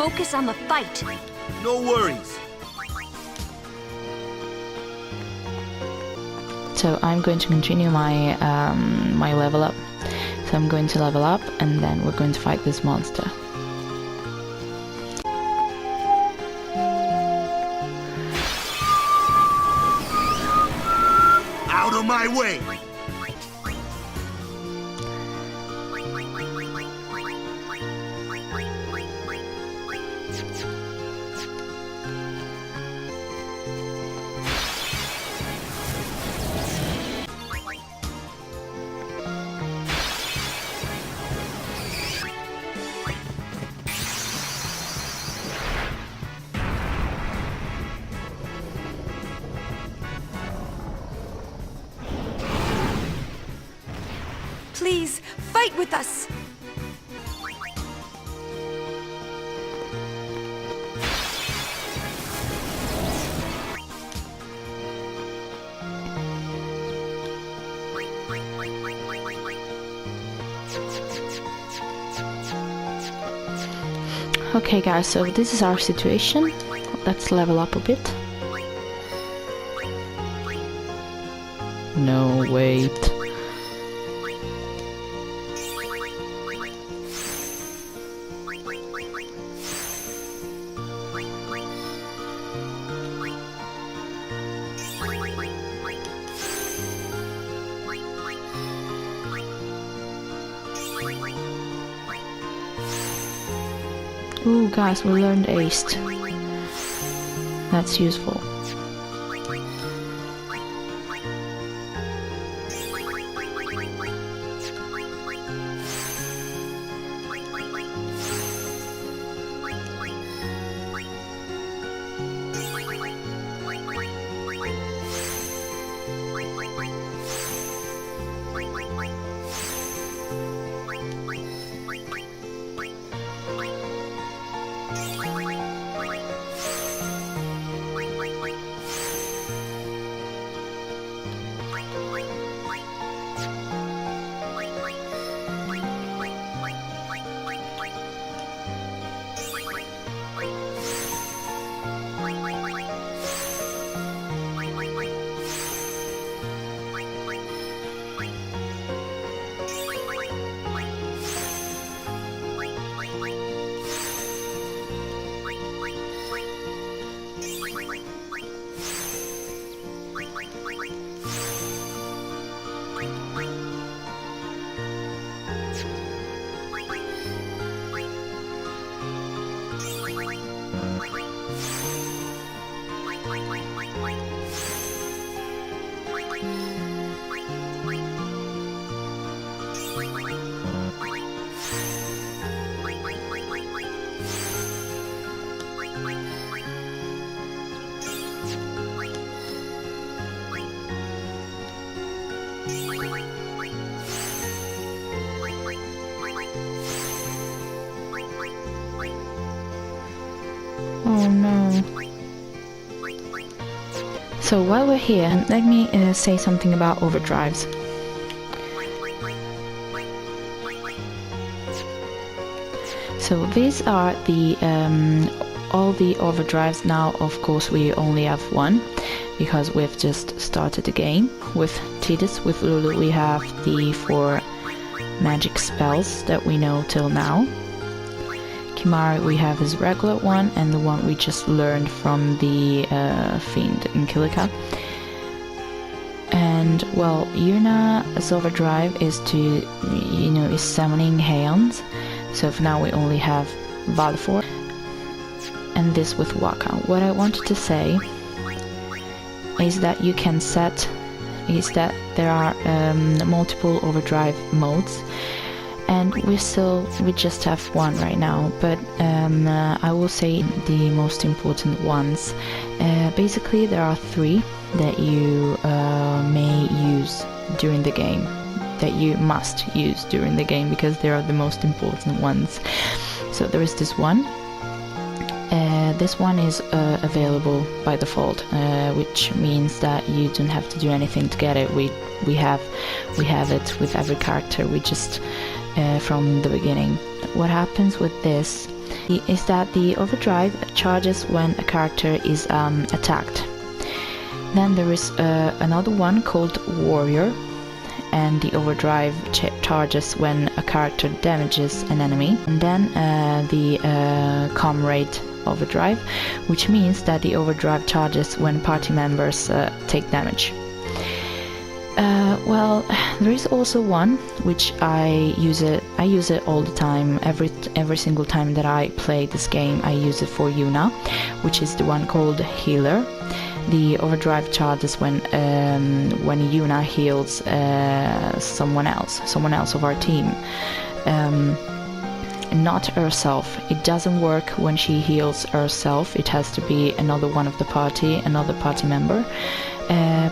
focus on the fight. No worries. So I'm going to continue my my level up. So I'm going to level up, and then we're going to fight this monster. Out of my way! Please, fight with us! Okay guys, so this is our situation. Let's level up a bit. No, wait. Ooh, guys, we learned aced. That's useful. Oh no. So while we're here, let me say something about overdrives. So these are the all the overdrives. Now of course we only have one because we've just started the game. With Tidus, with Lulu we have the 4 magic spells that we know till now. Kimari we have his regular one, and the one we just learned from the Fiend in Kilika. And well, Yuna's overdrive is to, you know, is summoning Haons. So for now we only have Valfor and this with Waka. What I wanted to say is that you can set, is that there are multiple overdrive modes, and we just have one right now, but I will say the most important ones. Basically there are 3 that you may use during the game, that you must use during the game because they are the most important ones. So there is this one. This one is available by default, which means that you don't have to do anything to get it. We have it with every character. We just from the beginning. What happens with this is that the overdrive charges when a character is attacked. Then there is another one called Warrior, and the overdrive charges when a character damages an enemy. And then the Comrade overdrive, which means that the overdrive charges when party members take damage. Well, there is also one which I use it all the time. Every single time that I play this game, I use it for Yuna, which is the one called Healer. The overdrive charges when Yuna heals someone else of our team. Not herself. It doesn't work when she heals herself. It has to be another one of the party, another party member.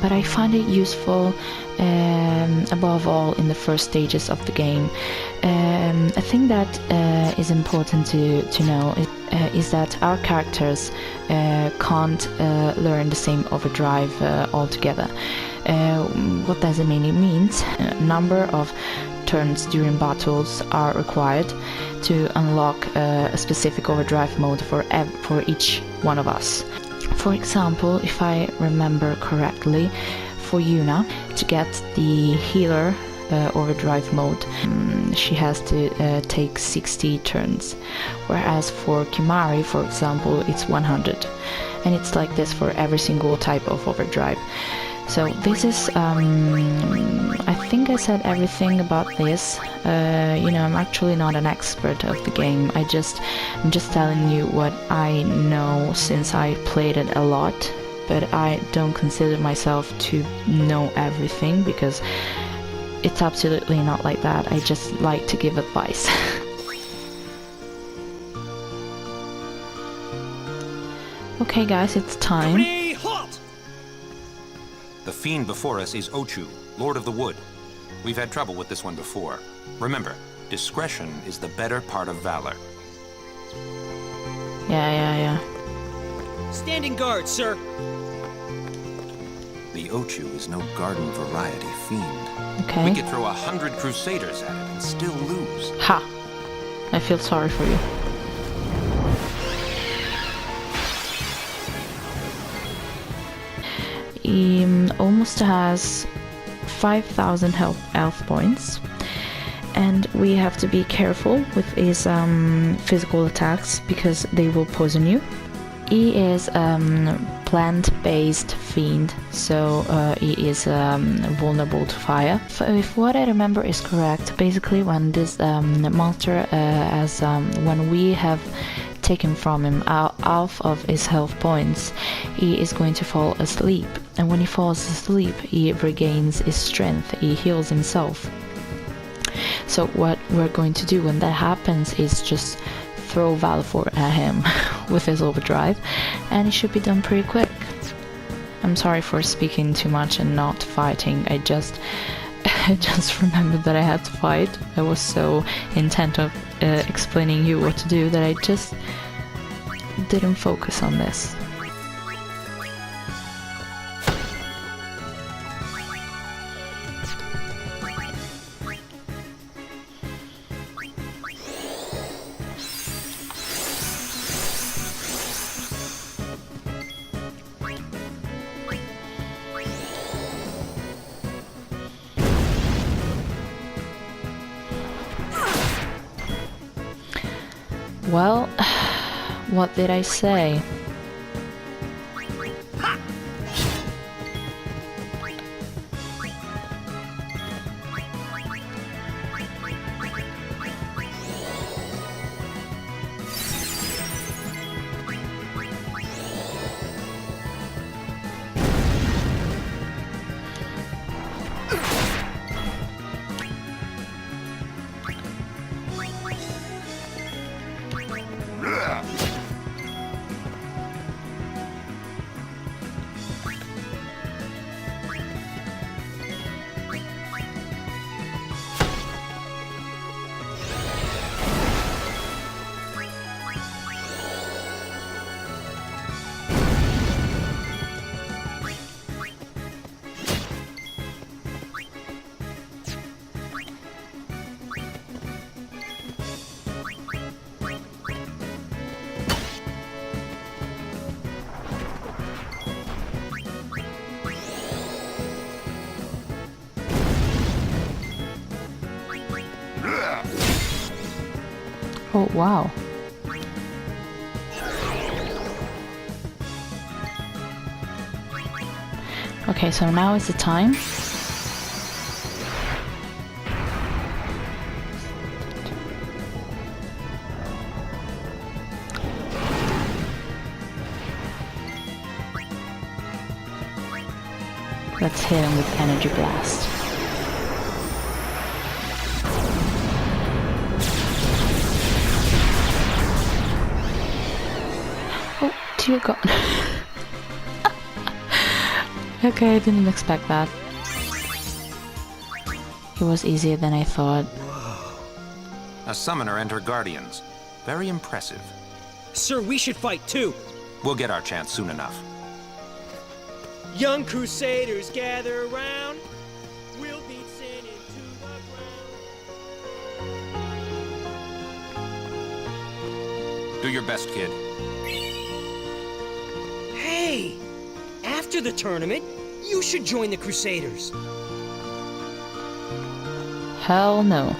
But I find it useful above all in the first stages of the game. A thing that is important to know is that our characters can't learn the same overdrive altogether. What does it mean? It means a number of turns during battles are required to unlock a specific overdrive mode for each one of us. For example, if I remember correctly, for Yuna, to get the healer overdrive mode, she has to take 60 turns, whereas for Kimari, for example, it's 100, and it's like this for every single type of overdrive. So this is, I think I said everything about this. I'm actually not an expert of the game. I'm just telling you what I know since I played it a lot, but I don't consider myself to know everything because it's absolutely not like that. I just like to give advice. Okay guys, it's time. The fiend before us is Ochu, Lord of the Wood. We've had trouble with this one before. Remember, discretion is the better part of valor. Yeah. Standing guard, sir. The Ochu is no garden variety fiend. Okay. We could throw 100 crusaders at it and still lose. Ha! I feel sorry for you. He almost has 5,000 health points, and we have to be careful with his physical attacks because they will poison you. He is plant-based fiend, so he is vulnerable to fire. If what I remember is correct, basically when this monster when we have taken from him half of his health points, he is going to fall asleep, and when he falls asleep he regains his strength, he heals himself. So what we're going to do when that happens is just throw Valfor at him with his overdrive, and it should be done pretty quick. I'm sorry for speaking too much and not fighting. I just remembered that I had to fight. I was so intent on explaining you what to do that I just didn't focus on this. Well, what did I say? Oh, wow. Okay, so now is the time. Let's hit him with Energy Blast. Oh, dear God. Okay, I didn't expect that. It was easier than I thought. A summoner and her guardians. Very impressive. Sir, we should fight too. We'll get our chance soon enough. Young Crusaders gather around. We'll beat sin into the ground. Do your best, kid. Hey! After the tournament, you should join the Crusaders. Hell no.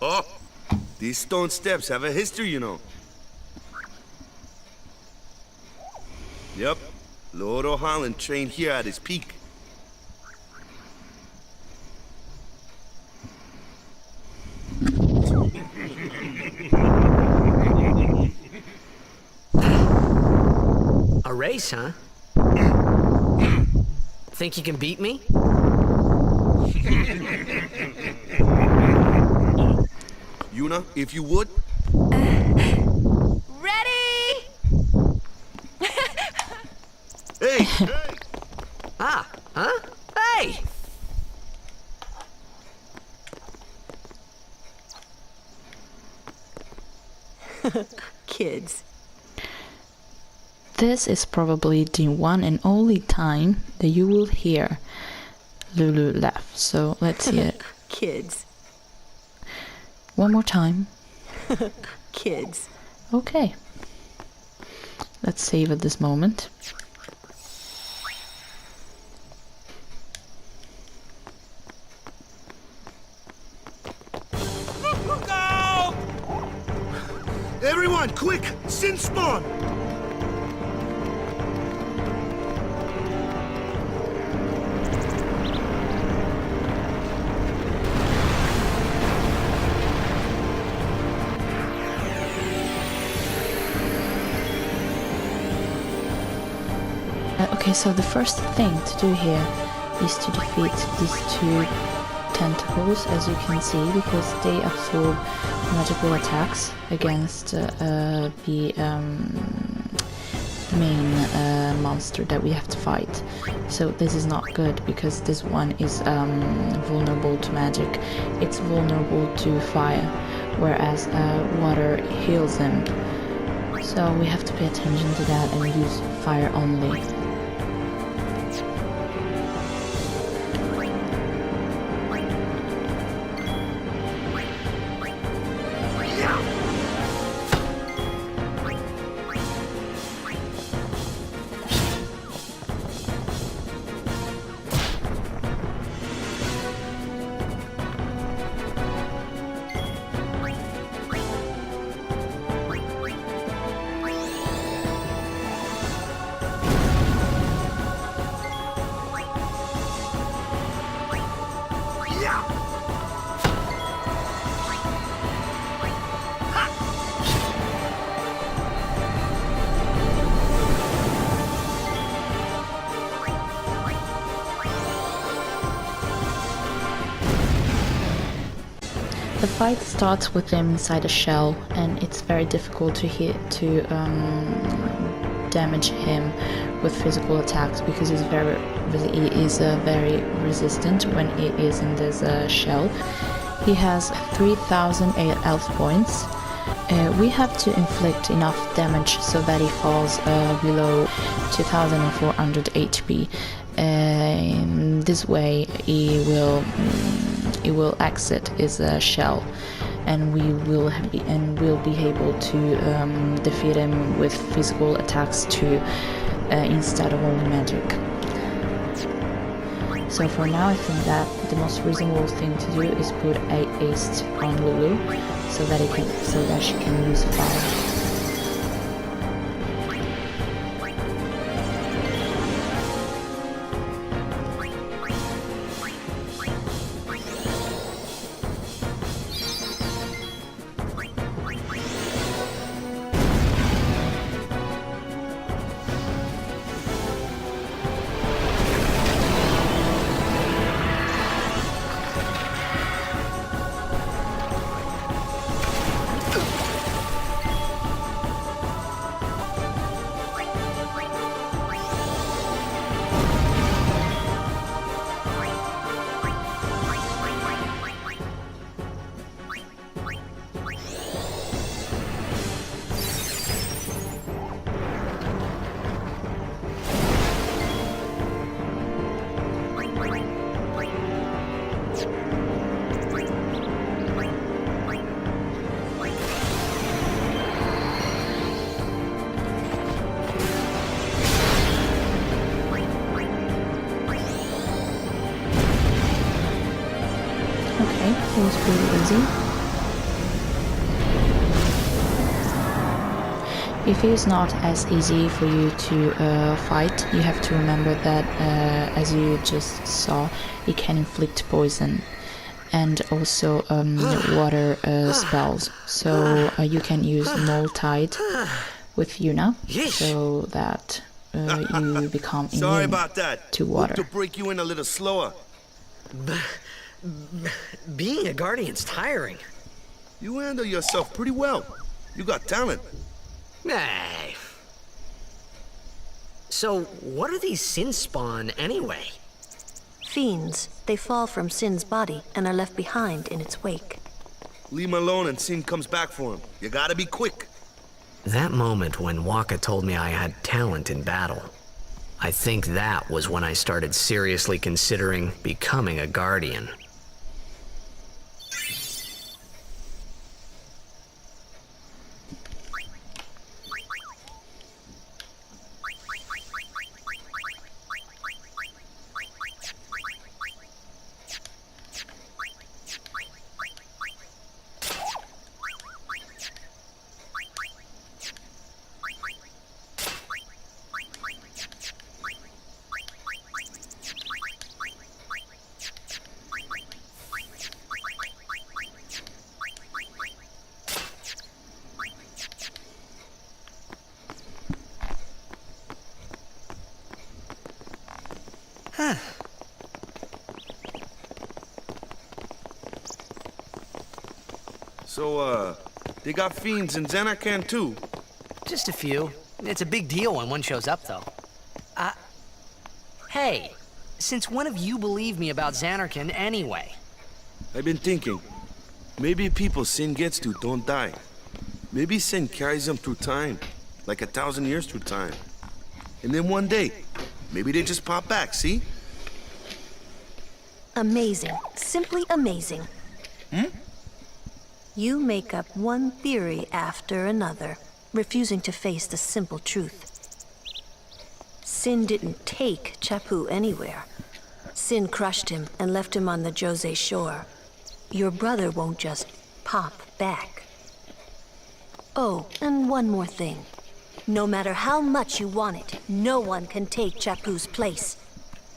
Oh, these stone steps have a history, you know. Yep, Lord O'Holland trained here at his peak. A race, huh? Think you can beat me? Yuna, if you would. Ready? Hey! Ah, huh? Hey! Kids. This is probably the one and only time that you will hear Lulu laugh. So let's hear it Kids. one more time. Kids. Okay. Let's save at this moment. Everyone, quick! Sin spawn! Okay, so the first thing to do here is to defeat these two tentacles, as you can see, because they absorb magical attacks against the main monster that we have to fight. So this is not good, because this one is vulnerable to magic. It's vulnerable to fire, whereas water heals him. So we have to pay attention to that and use fire only. The fight starts with them inside a shell, and it's very difficult to damage him with physical attacks because he is very resistant when he is in this shell. He has 3,000 health points. We have to inflict enough damage so that he falls below 2,400 HP. This way he will exit his shell, and we'll be able to defeat him with physical attacks too, instead of only magic. So for now, I think that the most reasonable thing to do is put a haste on Lulu, so that she can use fire. Okay, it was pretty easy. If it is not as easy for you to fight, you have to remember that, as you just saw, it can inflict poison and also water spells. So you can use Null Tide with Yuna, so that you become Sorry immune about that. to water. Hope to break you in a little slower. Being a guardian's tiring. You handle yourself pretty well. You got talent. Hey. So, what are these sin spawn anyway? Fiends. They fall from Sin's body and are left behind in its wake. Leave him alone and Sin comes back for him. You gotta be quick. That moment when Waka told me I had talent in battle, I think that was when I started seriously considering becoming a guardian. So, they got fiends in Xanarkand too. Just a few. It's a big deal when one shows up, though. Hey, since when have you believed me about Xanarkand anyway? I've been thinking, maybe people Sin gets to don't die. Maybe Sin carries them through time, like 1,000 years through time. And then one day, maybe they just pop back, see? Amazing. Simply amazing. You make up one theory after another, refusing to face the simple truth. Sin didn't take Chapu anywhere. Sin crushed him and left him on the Jose shore. Your brother won't just pop back. Oh, and one more thing. No matter how much you want it, no one can take Chapu's place.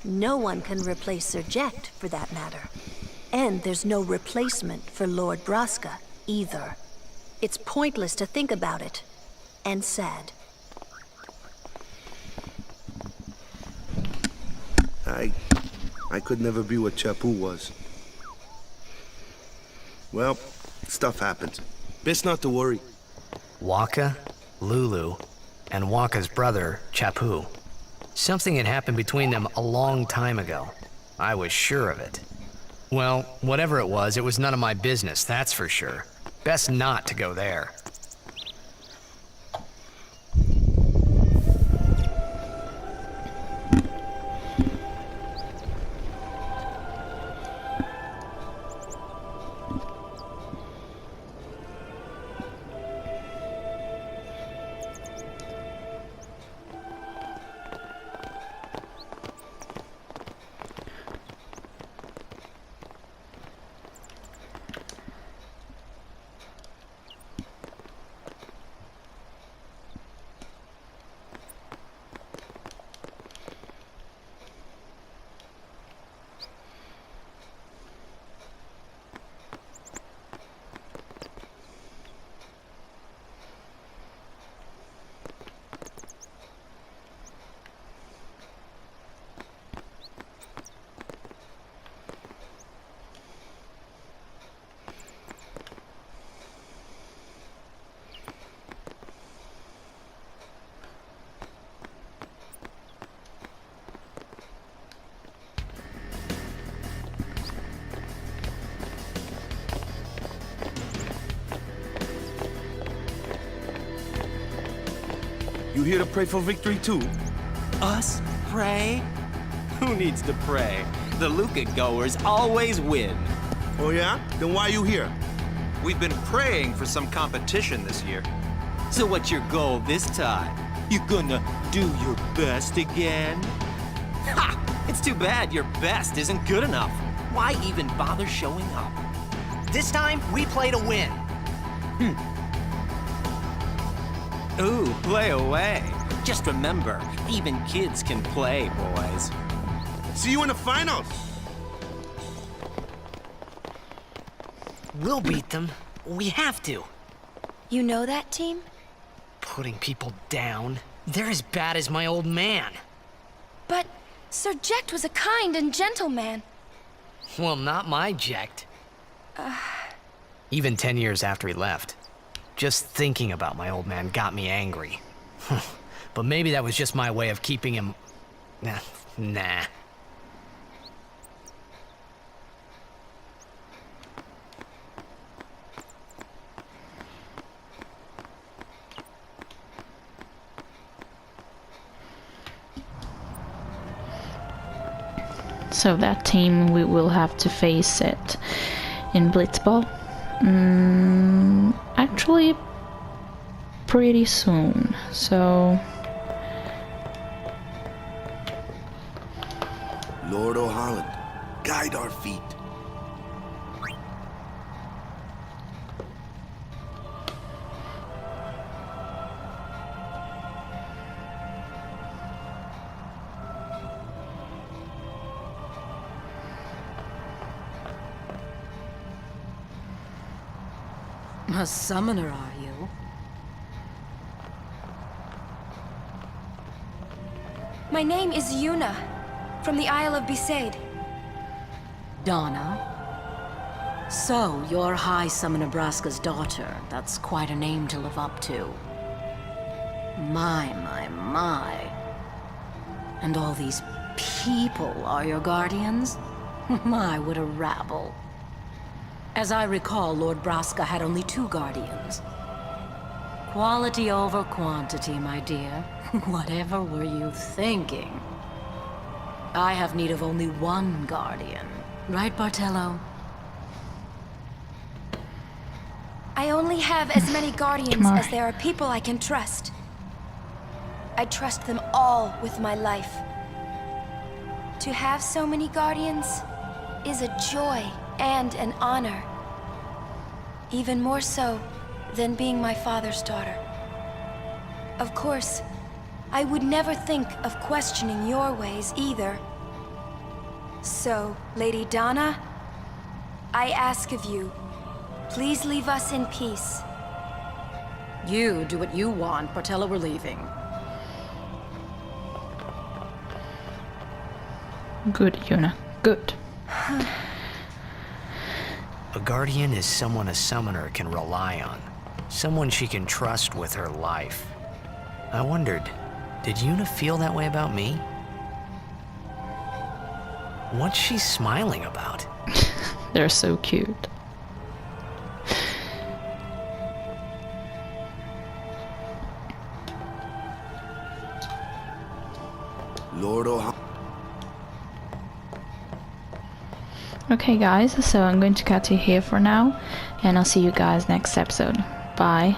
No one can replace Sir Jekt, for that matter. And there's no replacement for Lord Braska, either. It's pointless to think about it. And sad. I could never be what Chapu was. Well, stuff happens. Best not to worry. Waka, Lulu, and Waka's brother, Chapu. Something had happened between them a long time ago. I was sure of it. Well, whatever it was none of my business, that's for sure. Best not to go there. You here to pray for victory too? Us? Pray? Who needs to pray? The Luca goers always win. Oh yeah? Then why you here? We've been praying for some competition this year. So what's your goal this time? You gonna do your best again? Ha! It's too bad your best isn't good enough. Why even bother showing up? This time, we play to win. Ooh, play away. Just remember, even kids can play, boys. See you in the finals! We'll beat them. We have to. You know that team? Putting people down. They're as bad as my old man. But Sir Jecht was a kind and gentle man. Well, not my Jecht. Even 10 years after he left. Just thinking about my old man got me angry. But maybe that was just my way of keeping him... Nah. So that team, we will have to face it in Blitzball. Actually, pretty soon. So, Lord O'Holland, guide our feet. A summoner, are you? My name is Yuna, from the Isle of Besaid. Dona? So, you're High Summoner Braska's daughter. That's quite a name to live up to. My. And all these people are your guardians? My, what a rabble. As I recall, Lord Braska had only 2 guardians. Quality over quantity, my dear. Whatever were you thinking? I have need of only 1 guardian. Right, Barthello? I only have as many guardians as there are people I can trust. I trust them all with my life. To have so many guardians is a joy and an honor. Even more so than being my father's daughter. Of course, I would never think of questioning your ways either. So, Lady Dona, I ask of you, please leave us in peace. You do what you want, Barthello, we're leaving. good, Yuna. Good. A guardian is someone a summoner can rely on. Someone she can trust with her life. I wondered, did Yuna feel that way about me? What's she smiling about? They're so cute. Lord Ochu. Okay guys, so I'm going to cut you here for now, and I'll see you guys next episode. Bye.